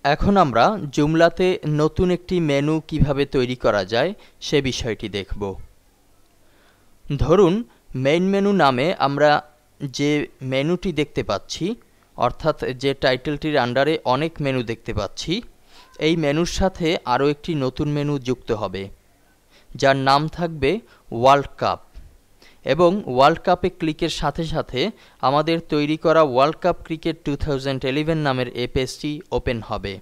এখন আমরা জুমলাতে নতুন একটি মেনু কিভাবে তৈরি করা যায় সে বিষয়টি দেখব। ধরুন মেইন মেনু নামে আমরা যে মেনুটি দেখতে পাচ্ছি, অর্থাৎ যে টাইটেলটির আন্ডারে অনেক মেনু দেখতে পাচ্ছি, এই মেনুর সাথে আরও একটি নতুন মেনু যুক্ত হবে যার নাম থাকবে ওয়ার্ল্ড কাপ। এবং ওয়ার্ল্ড কাপে ক্লিকের সাথে সাথে আমাদের তৈরি করা ওয়ার্ল্ড কাপ ক্রিকেট 2011 নামের এই পেজটি ওপেন হবে,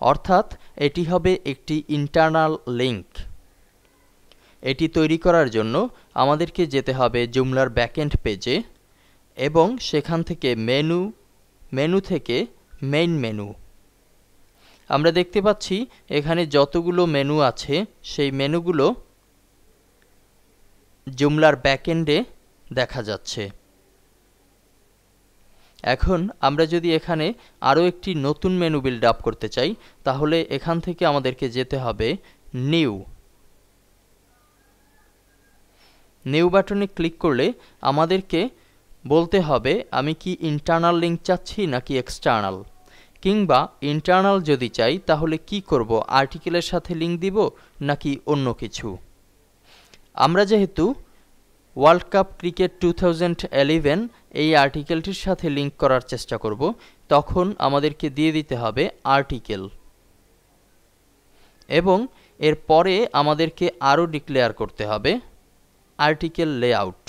অর্থাৎ এটি হবে একটি ইন্টারনাল লিঙ্ক। এটি তৈরি করার জন্য আমাদেরকে যেতে হবে জুমলার ব্যাকএন্ড পেজে এবং সেখান থেকে মেনু থেকে মেইন মেনু। আমরা দেখতে পাচ্ছি এখানে যতগুলো মেনু আছে সেই মেনুগুলো জুমলার ব্যাকএন্ডে দেখা যাচ্ছে। এখন আমরা যদি এখানে আরও একটি নতুন মেনু বিল্ড আপ করতে চাই, তাহলে এখান থেকে আমাদেরকে যেতে হবে নিউ বাটনে ক্লিক করলে আমাদেরকে বলতে হবে আমি কি ইন্টারনাল লিঙ্ক চাচ্ছি নাকি এক্সটার্নাল, কিংবা ইন্টারনাল যদি চাই তাহলে কি করব, আর্টিকেলের সাথে লিঙ্ক দিব নাকি অন্য কিছু। আমরা যেহেতু ওয়ার্ল্ড কাপ ক্রিকেট 2011 এই আর্টিকেলটির সাথে লিঙ্ক করার চেষ্টা করব, তখন আমাদেরকে দিয়ে দিতে হবে আর্টিকেল এবং এর পরে আমাদেরকে আরও ডিক্লেয়ার করতে হবে আর্টিকেল লেআউট।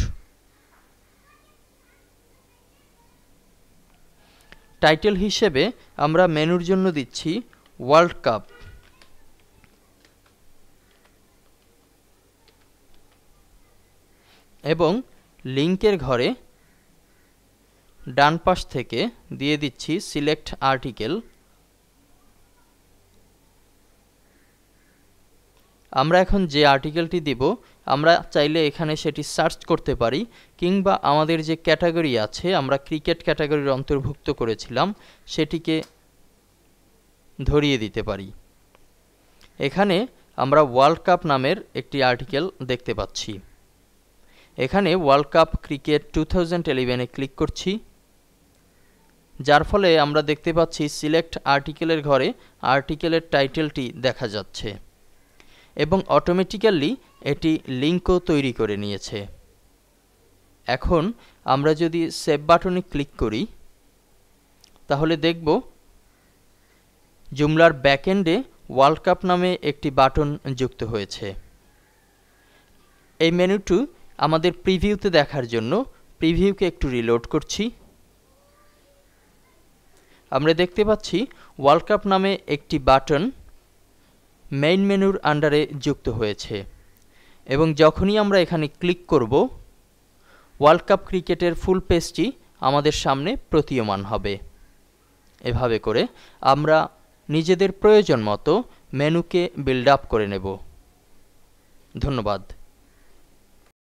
টাইটেল হিসেবে আমরা মেনুর জন্য দিচ্ছি ওয়ার্ল্ড কাপ এবং লিঙ্কের ঘরে ডান পাশ থেকে দিয়ে দিচ্ছি সিলেক্ট আর্টিকেল। আমরা এখন যে আর্টিকেলটি দিব আমরা চাইলে এখানে সেটি সার্চ করতে পারি, কিংবা আমাদের যে ক্যাটাগরি আছে আমরা ক্রিকেট ক্যাটাগরির অন্তর্ভুক্ত করেছিলাম সেটিকে ধরিয়ে দিতে পারি। এখানে আমরা ওয়ার্ল্ড কাপ নামের একটি আর্টিকেল দেখতে পাচ্ছি। এখানে ওয়ার্ল্ড কাপ ক্রিকেট 2011-এ ক্লিক করছি, যার ফলে আমরা দেখতে পাচ্ছি সিলেক্ট আর্টিকেলের ঘরে আর্টিকেলের টাইটেলটি দেখা যাচ্ছে এবং অটোমেটিক্যালি এটি লিঙ্কও তৈরি করে নিয়েছে। এখন আমরা যদি সেভ বাটনে ক্লিক করি তাহলে দেখব জুমলার ব্যাকএন্ডে ওয়ার্ল্ড কাপ নামে একটি বাটন যুক্ত হয়েছে। এই মেনুটি আমাদের প্রিভিউতে দেখার জন্য প্রিভিউকে একটু রিলোড করছি। আমরা দেখতে পাচ্ছি ওয়ার্ল্ড কাপ নামে একটি বাটন মেইন মেনুর আন্ডারে যুক্ত হয়েছে এবং যখনই আমরা এখানে ক্লিক করব ওয়ার্ল্ড কাপ ক্রিকেটের ফুল পেজটি আমাদের সামনে প্রতীয়মান হবে। এভাবে করে আমরা নিজেদের প্রয়োজন মতো মেনুকে বিল্ড আপ করে নেব। ধন্যবাদ।